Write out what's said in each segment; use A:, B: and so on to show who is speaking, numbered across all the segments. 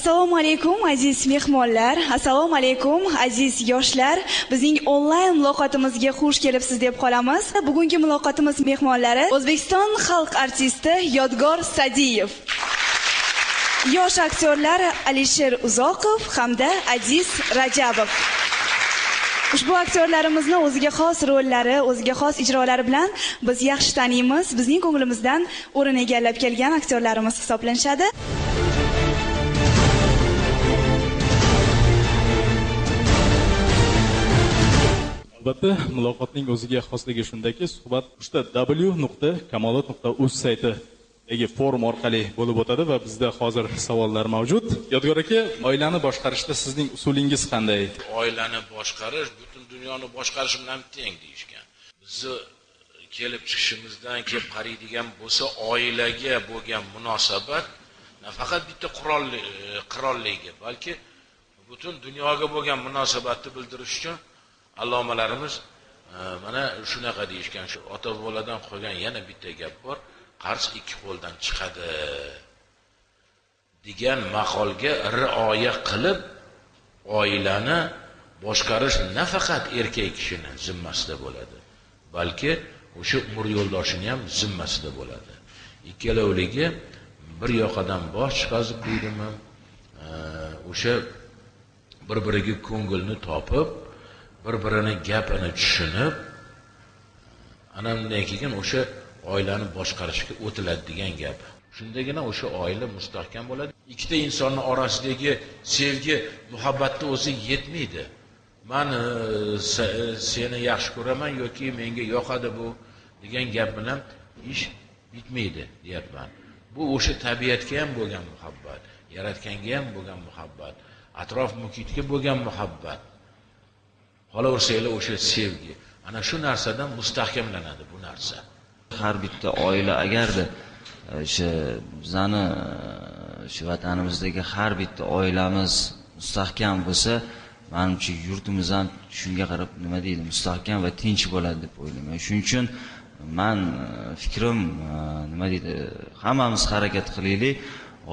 A: Assalomu alaykum aziz mehmonlar, assalomu alaykum aziz yoshlar. Bizning onlayn muloqotimizga xush kelibsiz deb qolamiz. Bugungi muloqotimiz mehmonlari O'zbekiston xalq artisti Yodgor Sa'diyev, yosh aktyorlar Alisher Uzoqov hamda Aziz Rajabov. Ushbu aktyorlarimizni o'ziga xos rollari, o'ziga xos ijrolari bilan biz yaxshi taniymiz. Bizning ko'nglimizdan o'rin egallab kelgan aktyorlarimiz hisoblanishadi.
B: Albatta, muloqotning o'ziga xosligi shundaki, suhbat w.kamolot.uz saytidagi forum orqali bo'lib o'tadi va bizda hozir savollar mavjud. Yodgor aka, oilani boshqarishda sizning usulingiz qanday?
C: Oilani boshqarish butun dunyoni boshqarish bilan teng deyishgan. Bizni kelib chiqishimizdan kelib qaraydigan bo'lsa, oilaga bo'lgan munosabat nafaqat bitta qirollikka, balki butun dunyoga bo'lgan munosabatni bildirish uchun allomalarimiz mana shunaqa deyishgan. Shu ota boladan qolgan yana bitta gap bor. Qarz ikki qo'ldan chiqadi degan maqolga rioya qilib, oilani boshqarish nafaqat erkak kishining zimmasida bo'ladi, balki o'sha umr yo'ldoshining ham zimmasida bo'ladi. Ikkalovligi bir yoqadan bosh chiqazib deydimi, o'sha bir-biriga ko'ngilni topib, bir-birini gapini tushunib, ana bundan keyin o'sha oilani boshqarishga o'tiladi degan gap. Shundagina o'sha oila mustahkam bo'ladi. Ikkita insonning orasidagi sevgi, muhabbatni o'zi yetmaydi. Men seni yaxshi ko'raman yoki menga yoqadi bu degan gap bilan ish bitmaydi, deyapman. Bu o'sha tabiatga ham bo'lgan muhabbat, yaratganga ham bo'lgan muhabbat, atrof muhitga bo'lgan muhabbat. Qolaversanglar o'sha sevgi. Ana shu narsadan mustahkamlanadi bu narsa.
D: Har bitta oila agarda o'sha bizani shu vatanimizdagi har bitta oilamiz mustahkam bo'lsa, menimcha yurtimiz ham shunga qarab nima deydi, mustahkam va tinch bo'ladi deb o'ylayman. Shuning uchun men fikrim nima deydi, hammamiz harakat qilaylik,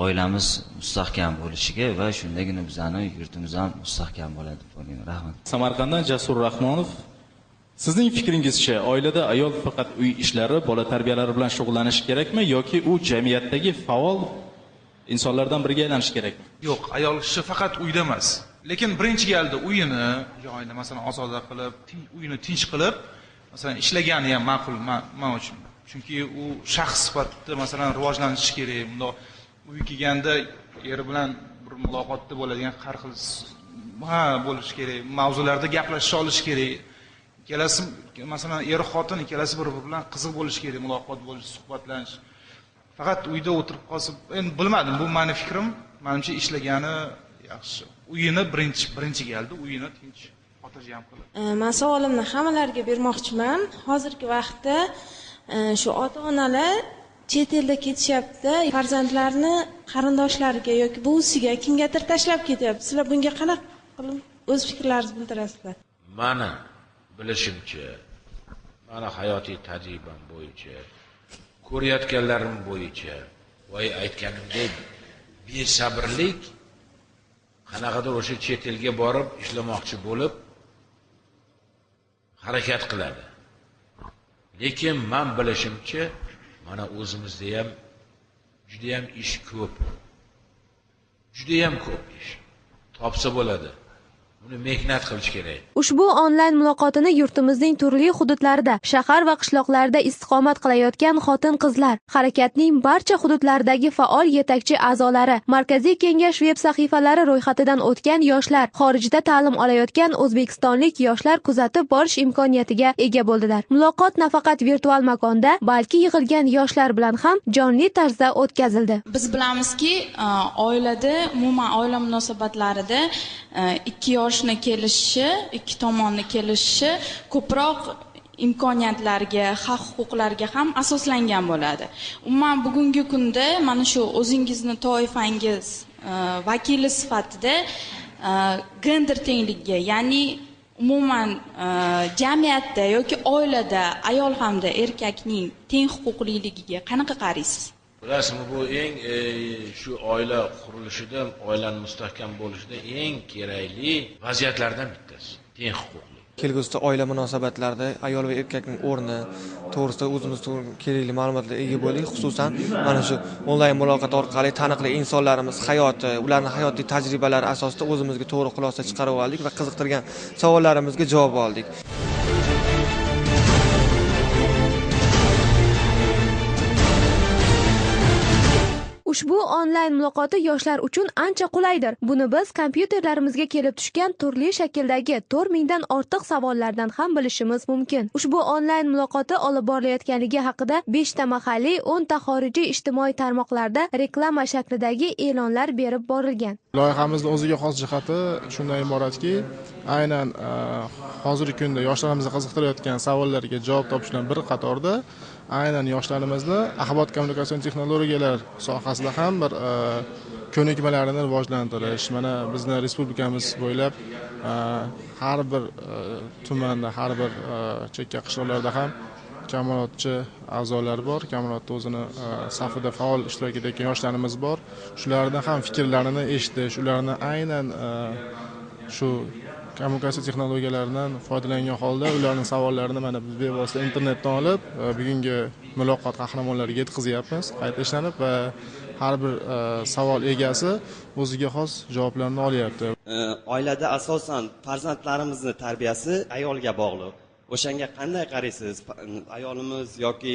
D: oilamiz mustahkam bo'lishiga va shundagina bizning yurtimiz ham mustahkam bo'ladi deb o'ylayman. Rahmat.
B: Samarqanddan Jasur Rahmonov, sizning fikringizcha oilada ayol faqat uy ishlari, bola tarbiyalari bilan shug'ullanishi kerakmi yoki u jamiyatdagi faol insonlardan biriga aylanishi kerakmi?
E: Yo'q, ayol kishi faqat uyda emas. Lekin birinchi galda uyini joyini masalan ozoda qilib, uyini tinch qilib, masalan ishlagani ham ma'qul men uchun. Chunki u shaxs sifatida masalan rivojlanishi kerak. Bunda uy kelganda eri bilan bir muloqotda bo'ladigan har xil bo'lish kerak, mavzularda gaplasha olish kerak. Ikkalasi masalan xotin ikkalasi bir-biri bilan qiziq bo'lish kerak, muloqot bo'lish, suhbatlanish. Faqat uyda o'tirib qolsa, endi bilmadim, bu meni fikrim. Menimcha ishlagani yaxshi. Uyini birinchi galda uyini tinch xotirjam qilib.
F: Men savolimni hammalarga bermoqchiman. Hozirgi vaqtda shu ota-onalar chet elda ketishyapti, farzandlarni qarindoshlariga yoki buvisiga kimgadir tashlab ketyapti. Sizlar bunga qanaqa qilib o'z fikrlaringizni bildirasizlar?
C: Meni bilishimcha, meni hayotiy tajribam bo'yicha, ko'rayotganlarim bo'yicha, voy aytganimdek besabrlik qanaqadir o'sha chet elga borib ishlamoqchi bo'lib harakat qiladi. Lekin men bilishimcha, mana o'zimizda ham juda ham ish ko'p. Juda ham ko'p ish. Topsa bo'ladi. Buni mehnat qilish kerak.
G: Ushbu onlayn muloqotini yurtimizning turli hududlarida, shahar va qishloqlarda istiqomat qilayotgan xotin-qizlar, harakatning barcha hududlaridagi faol yetakchi a'zolari, Markaziy kengash veb sahifalari ro'yxatidan o'tgan yoshlar, xorijda ta'lim olayotgan o'zbekistonlik yoshlar kuzatib borish imkoniyatiga ega bo'ldilar. Muloqot nafaqat virtual makonda, balki yig'ilgan yoshlar bilan ham jonli tarzda o'tkazildi.
H: Biz bilamizki, oilada, umuman oila munosabatlarida ikki yoshni kelishishi, ikki tomonni kelishishi ko'proq imkoniyatlarga, haq-huquqlarga ham asoslangan bo'ladi. Umuman bugungi kunda mana shu o'zingizni toifangiz vakili sifatida gender tengligiga, ya'ni umuman jamiyatda yoki oilada ayol hamda erkakning teng huquqliligiga qanaqa qaraysiz?
C: Bilasizmi, bu eng shu oila qurilishida, oilaning mustahkam bo'lishida eng kerakli vaziyatlardan bittasi teng huquqli.
I: Kelgusida oila munosabatlarida ayol va erkakning o'rni to'g'risida o'zimiz kerakli ma'lumotlarga ega bo'laylik. Xususan, mana shu onlayn muloqot orqali taniqli insonlarimiz hayoti, ularning hayotiy tajribalari asosida o'zimizga to'g'ri xulosa chiqarib oldik va qiziqtirgan savollarimizga javob oldik.
G: Ushbu onlayn muloqoti yoshlar uchun ancha qulaydir. Buni biz kompyuterlarimizga kelib tushgan turli shakldagi 4000 dan ortiq savollardan ham bilishimiz mumkin. Ushbu onlayn muloqoti olib borilayotganligi haqida 5 ta mahalliy, 10 ta xorijiy ijtimoiy tarmoqlarda reklama shaklidagi e'lonlar berib borilgan.
J: Loyihamizning o'ziga xos jihati shundan iboratki, aynan hozirgi kunda yoshlarimizni qiziqtirayotgan savollarga javob topish bilan bir qatorda aynan yoshlarimizni axborot kommunikatsion texnologiyalar sohasida ham bir ko'nikmalarini rivojlantirish. Mana bizning respublikamiz bo'ylab har bir tumanda, har bir chekka qishloqlarda ham jamoatchi a'zolar bor, jamoatda o'zini safida faol ishtirok etayotgan yoshlarimiz bor. Shularning ham fikrlarini eshitish, ularni aynan shu kommunikatsiya texnologiyalaridan foydalangan holda ularning savollarini mana biz bevosita internetdan olib, bugungi muloqot qahramonlariga yetkazyapmiz, qayta ishlanib va har bir savol egasi o'ziga xos javoblarni olyapti.
K: Oilada asosan farzandlarimizni tarbiyasi ayolga bog'liq. O'shanga qanday qaraysiz? Ayolimiz yoki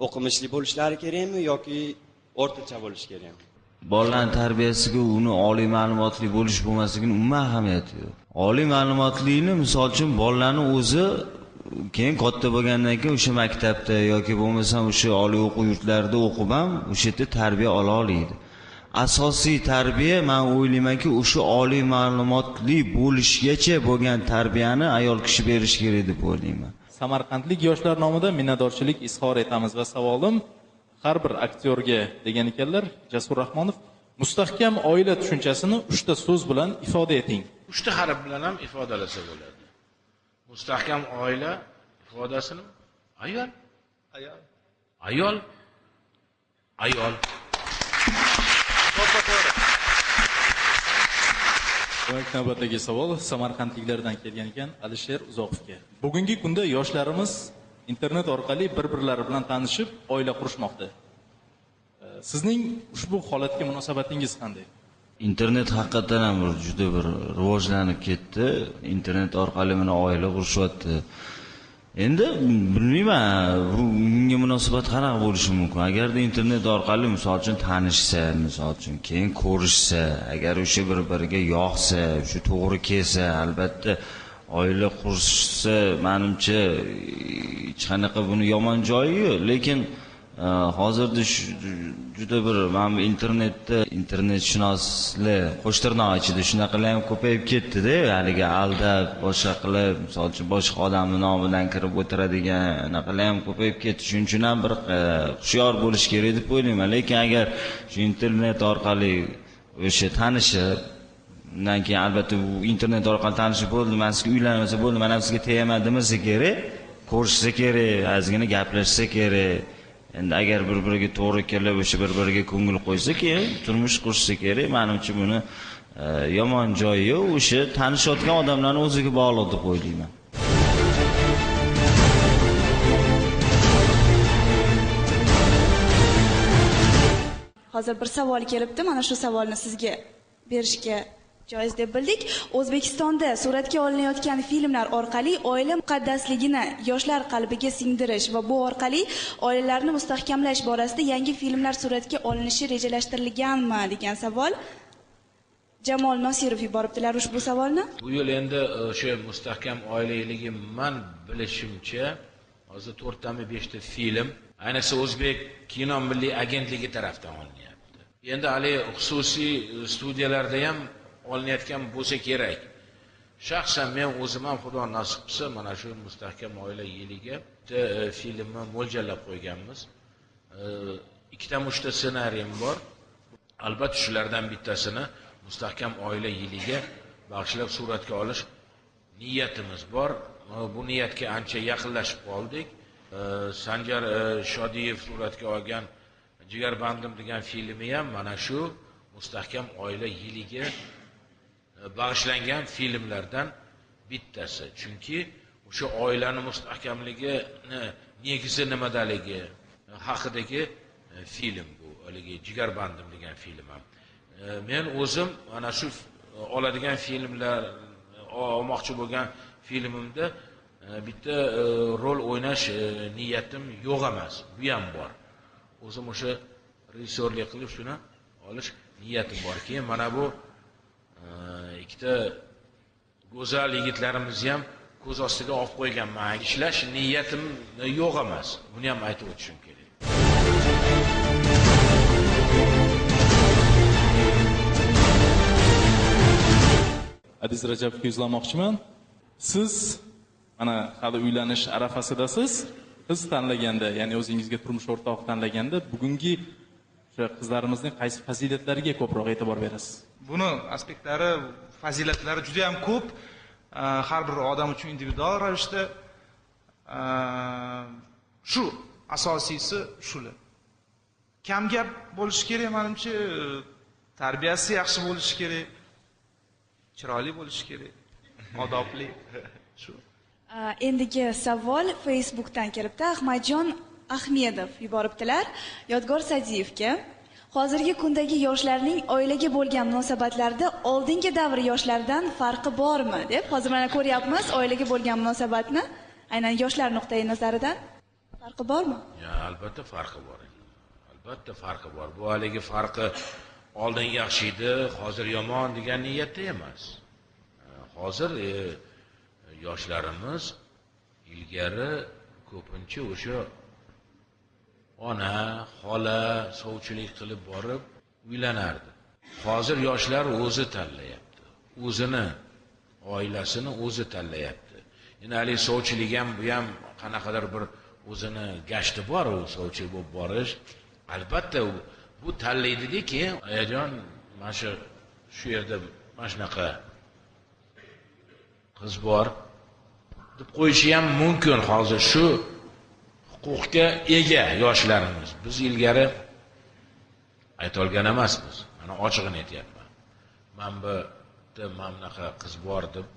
K: o'qimishli bo'lishlari kerakmi yoki o'rtacha bo'lish kerakmi?
D: Bolalarning tarbiyasiga uni oliy ma'lumotli bo'lish bo'lmasligining umuman ahamiyati yo'q. Oliy ma'lumotlikni misol uchun bolalarning o'zi keyin katta bo'lgandan keyin o'sha maktabda yoki bo'lmasa o'sha oliy o'quv yurtlarida o'qib ham o'sha yerda tarbiya ola oladi. Asosiy tarbiya men o'ylaymanki o'sha oliy ma'lumotli bo'lishgacha bo'lgan tarbiyani ayol kishi berish kerak deb o'ylayman.
B: Samarqandlik yoshlar nomidan minnatdorchilik izhor etamiz va savolim har bir aktyorga degan ekanlar, Jasur Rahmonov, mustahkam oila tushunchasini 3 ta so'z bilan ifoda eting.
C: 3 ta harf bilan ham ifodalasa bo'ladi. Mustahkam oila ifodasini ayol.
B: Navbatdagi savol samarqandliklardan kelgan ekan, Alisher Uzoqovga. Bugungi kunda yoshlarimiz internet orqali bir-birlari bilan tanishib, oila qurishmoqda. Sizning ushbu holatga munosabatingiz qanday?
D: Internet haqiqatan ham juda bir rivojlanib ketdi. Internet orqali mana oila qurishyapti. Endi bilmayman, bunga munosabat qanaqa bo'lishi mumkin? Agarda internet orqali misol uchun tanishsa, misol uchun keyin ko'rishsa, agar o'sha bir-biriga yoqsa, shu to'g'ri kelsa, albatta oila qurishsa, menimcha hech qanaqa buni yomon joyi yo'q, lekin hozirda juda bir mana internetda internetshunoslar qo'shtirnoq ichida shunaqalar ham ko'payib ketdi-da, haligi aldab, boshqa qilib, misol uchun boshqa odamning nomidan kirib o'tiradigan anaqalar ham ko'payib ketdi. Shuning uchun ham bir hushyor bo'lish kerak deb o'ylayman. Lekin agar shu internet orqali o'sha tanishib, undan keyin albatta bu internet orqali tanishib bo'ldi, men sizga uylanmasa bo'ldi, men ham sizga tegaman demasa kerak, ko'rishsa kerak, ozgina gaplashsa kerak. Endi agar bir-biriga to'g'ri kelib, o'sha bir-biriga ko'ngil qo'ysa, keyin turmush qurishsa kerak. Menimcha buni yomon joyi yo'q, o'sha tanishayotgan odamlarning o'ziga bog'liq deb o'ylayman.
A: Hozir bir savol kelibdi, mana shu savolni sizga berishga joiz deb bildik. O'zbekistonda suratga olinayotgan filmlar orqali oila muqaddasligini yoshlar qalbiga singdirish va bu orqali oilalarni mustahkamlash borasida yangi filmlar suratga olinishi rejalashtirilganmi degan savol. Jamol Nosirov yuboribdilar ushbu savolni.
C: Bu yil endi o'sha mustahkam oila yiliga men bilishimcha hozir 4 tami 5 ta film, ayniqsa O'zbek kino milliy agentligi tomonidan olinyapti. Endi hali xususiy studiyalarda ham olinayotgan bo'lsa kerak. Shaxsan men o'zim ham xudo nasib qilsa mana shu mustahkam oila yiliga filmni mo'ljallab qo'yganmiz. 2 ta 3 ta ssenariyim bor. Albatta shulardan bittasini mustahkam oila yiliga bag'ishlab suratga olish niyatimiz bor. Bu niyatga ancha yaqinlashib qoldik. Sanjar Shodiyev suratga olgan Jigarbandim degan filmi ham mana shu mustahkam oila yiliga bag'ishlangan filmlardan bittasi. Chunki o'sha oilani mustahkamligini negizi nimadaligi haqidagi film bu. Haligi Jigarbandim degan film ham. Men o'zim mana shu oladigan filmlar olmoqchi bo'lgan filmimda bitta rol o'ynash niyatim yo'q emas. Bu ham bor. O'zim o'sha rejissyorlik qilib shuni olish niyatim bor. Keyin mana bu ikkita go'zal yigitlarimizni ham ko'z ostiga olib qo'yganman. Ishlash niyatim yo'q emas. Buni ham aytib o'tishim kerak.
B: Adiz Rajabovga yuzlanmoqchiman. Siz mana hali uylanish arafasidasiz. Qiz tanlaganda, ya'ni o'zingizga turmush o'rtoq tanlaganda bugungi o'sha qizlarimizning qaysi fazilatlariga ko'proq e'tibor berasiz?
E: Buni aspektlari, fazilatlari juda ham ko'p. Har bir odam uchun individual ravishda shu asosiysi shular. Kam gap bo'lishi kerak, menimcha, tarbiyasi yaxshi bo'lishi kerak, chiroyli bo'lishi kerak, odobli. Shu.
A: Endigi savol Facebookdan kelibdi. Ahmadjon Ahmedov yuboribdilar. Yodgor Sadiyevga hozirgi kundagi yoshlarning oilaga bo'lgan munosabatlarda oldingi davr yoshlaridan farqi bormi deb. Hozir mana ko'ryapmiz oilaga bo'lgan munosabatni aynan yoshlar nuqtai nazaridan farqi bormi?
C: Ya, albatta farqi bor. Albatta farqi bor. Bu haligi farqi oldin yaxshi edi, hozir yomon degan niyatda emas. Hozir yoshlarimiz ilgari ko'pincha o'sha ona, xola sovchilik qilib borib uylanardi. Hozir yoshlar o'zi tanlayapti. O'zini, oilasini o'zi tanlayapti. Endi hali sovchilik ham bu ham qanaqadir bir o'zini gashti bor, u sovchi bo'lib borish. Albatta bu tanlaydiki, keyin ayajon mana shu yerda mana shunaqa qiz bor deb qo'yishi ham mumkin. Hozir shu huquqqa ega yoshlarimiz. Biz ilgari ayta olgan emasmiz. Mana ochig'ini aytyapman. Men bunaqa qiz bor deb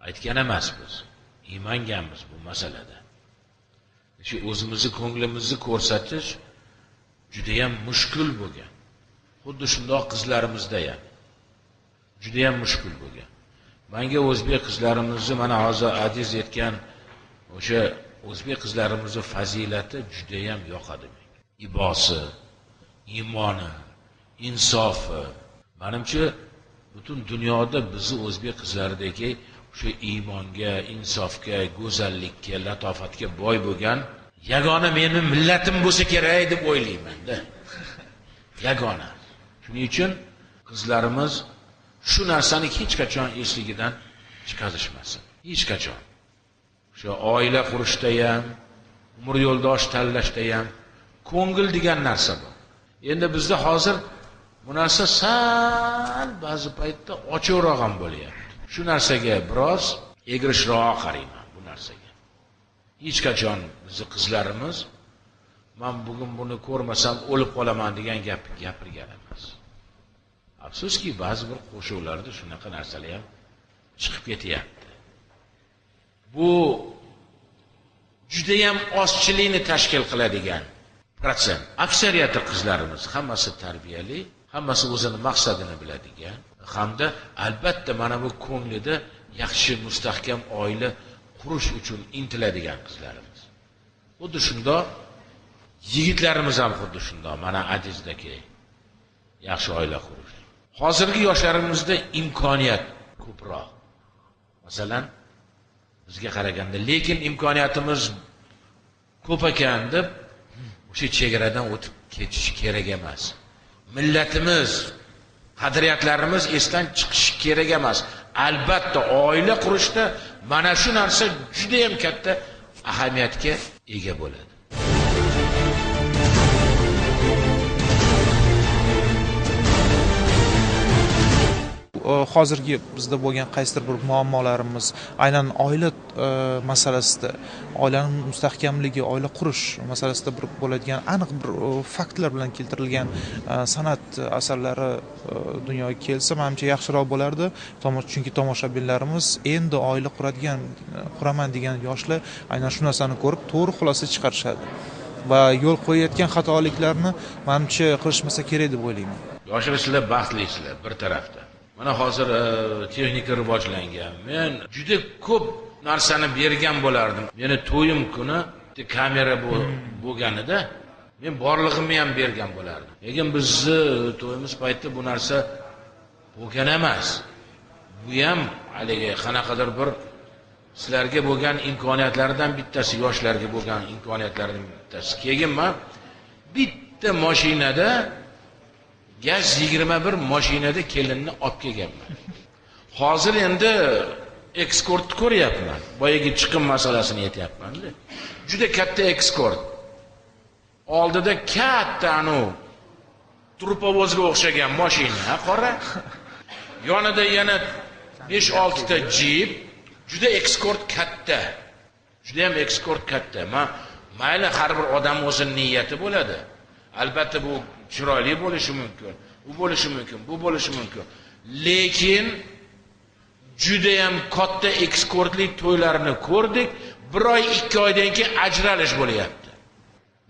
C: aytgan emasmiz. Iymanganmiz bu masalada. Shu o'zimizni ko'nglimizni ko'rsatish juda ham mushkul bo'lgan. Xuddi shundoq qizlarimizda ham juda ham mushkul bo'lgan. Menga o'zbek qizlarimizni mana hozir Adiz aytgan o'sha o'zbek qizlarimizning fazilati juda ham yoqadi menga. Ibosi, iymoni, insofi. Menimcha butun dunyoda bizni o'zbek qizlaridagi o'sha iymonga, insofga, go'zallikka, latofatga boy bo'lgan yagona meni millatim bo'lsa kerak deb o'ylayman-da. Yagona. Shuning uchun qizlarimiz shu narsani hech qachon esligidan chiqarishmasin. Hech qachon. Shu oila qurishda ham, umr yo'ldosh tanlashda ham ko'ngil degan narsa bor. Endi bizda hozir bu narsa sal ba'zi paytda ochiqroq ham bo'lyapti. Shu narsaga biroz egrishroq qarayman bu narsaga. Hech qachon bizning qizlarimiz men bugun buni ko'rmasam o'lib qolaman degan gap gapirgan emas. Afsuski ba'zi bir qo'shovlarda shunaqa narsalar ham chiqib ketyapti. Bu juda ham ozchilikni tashkil qiladigan protsent. Aksariyati qizlarimiz hammasi tarbiyali, hammasi o'zini maqsadini biladigan, hamda albatta mana bu ko'nglida yaxshi mustahkam oila qurish uchun intiladigan qizlarimiz. Xuddi shundoq yigitlarimiz ham xuddi shundoq. Mana Adizdagi yaxshi oila qurish. Hozirgi yoshlarimizda imkoniyat ko'proq. Masalan, bizga qaraganda, lekin imkoniyatimiz ko'p ekan deb o'sha chegaradan o'tib ketish kerak emas. Millatimiz, qadriyatlarimiz esdan chiqishi kerak emas. Albatta oila qurishda mana shu narsa juda ham katta ahamiyatga ega bo'ladi.
E: hozirgi bizda bo'lgan qaysidir bir muammolarimiz aynan oila masalasida, oilaning mustahkamligi, oila qurish masalasida bir bo'ladigan aniq bir faktlar bilan keltirilgan san'at asarlari dunyoga kelsa, menimcha yaxshiroq bo'lardi. Chunki tomoshabinlarimiz endi oila quraman degan yoshlar aynan shu narsani ko'rib to'g'ri xulosa chiqarishadi va yo'l qo'yayotgan xatoliklarni menimcha qilishmasa kerak deb o'ylayman.
C: Yoshlar sizlar baxtlisizlar bir tarafda. Mana hozir texnika rivojlangan. Men juda ko'p narsani bergan bo'lardim. Meni to'yim kuni kamera bo'lganida men borlig'imni ham bergan bo'lardim. Lekin bizni to'yimiz paytida bu narsa bo'lgan emas. Bu ham haligi qanaqadir bir sizlarga bo'lgan imkoniyatlardan bittasi, yoshlarga bo'lgan imkoniyatlardan bittasi. Keyin men bitta mashinada gaz 21 mashinada kelinni olib kelganman. Hozir endi eksportni ko'ryapman. Boyagi chiqim masalasini aytyapman-da. Juda katta eksport. Oldida katta trupovozga o'xshagan mashina, qora. Yonida yana 5-6 ta Jeep. Juda eksport katta. Juda ham eksport katta. Mayli har bir odam o'zining niyati bo'ladi. Albatta bu chiroyli bo'lishi mumkin. U bo'lishi mumkin, bu bo'lishi mumkin. Lekin juda ham katta eksportli to'ylarni ko'rdik. 1 oy 2 oydan keyin ajralish bo'lyapti.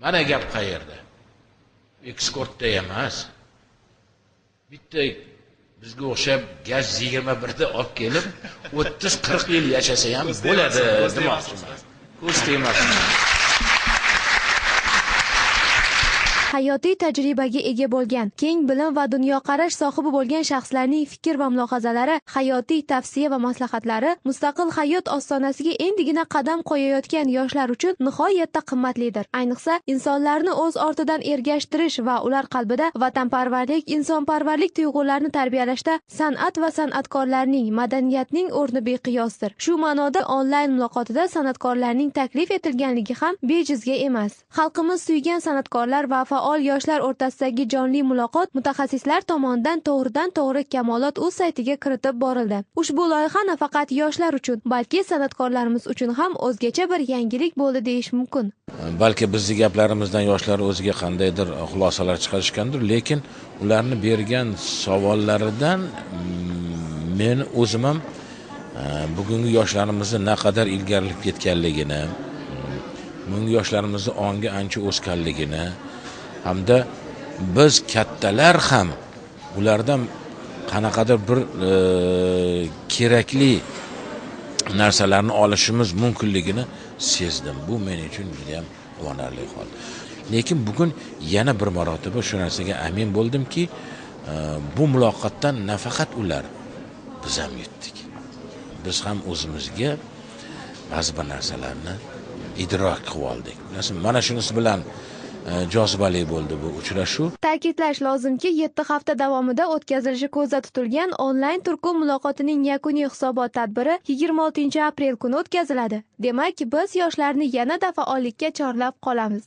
C: Mana gap qayerda? Eksportda emas. Bitta bizga o'xshab gaz 21 da olib kelib 30-40 yil yashasa ham bo'ladi demoqchiman. Ko'z tegmasin.
G: Hayotiy tajribaga ega bo'lgan, keng bilim va dunyoqarash sohibi bo'lgan shaxslarning fikr va mulohazalari, hayotiy tavsiya va maslahatlari mustaqil hayot ostonasiga endigina qadam qo'yayotgan yoshlar uchun nihoyatda qimmatlidir. Ayniqsa, insonlarni o'z ortidan ergashtirish va ular qalbida vatanparvarlik, insonparvarlik tuyg'ularini tarbiyalashda san'at va san'atkorlarning, madaniyatning o'rni beqiyosdir. Shu ma'noda onlayn muloqotida san'atkorlarning taklif etilganligi ham bejizga emas. Xalqimiz suygan san'atkorlar va faol yoshlar o'rtasidagi jonli muloqot mutaxassislar tomonidan to'g'ridan-to'g'ri Kamolot uz saytiga kiritib borildi. Ushbu loyiha nafaqat yoshlar uchun, balki san'atkorlarimiz uchun ham o'zgacha bir yangilik bo'ldi deyish mumkin.
C: Balki bizning gaplarimizdan yoshlar o'ziga qandaydir xulosalar chiqarishgandir, lekin ularni bergan savollaridan men o'zim ham bugungi yoshlarimizni naqadar ilgarilab ketganligini, bugungi yoshlarimizni ongi ancha o'sganligini hamda biz kattalar ham ulardan qanaqadir bir kerakli narsalarni olishimiz mumkinligini sezdim. Bu men uchun juda ham quvonarli hol. Lekin bugun yana bir marotaba shu narsaga amin bo'ldimki, bu muloqotdan nafaqat ular, biz ham yutdik. Biz ham o'zimizga ba'zi bir narsalarni idrok qilib oldik. Mana shunisi bilan jozibali bo'ldi bu uchrashuv.
G: Ta'kidlash lozimki, 7 hafta davomida o'tkazilishi ko'zda tutilgan onlayn turkum muloqotining yakuniy hisobot tadbiri 26 aprel kuni o'tkaziladi. Demak, biz yoshlarni yanada faollikka chorlab qolamiz.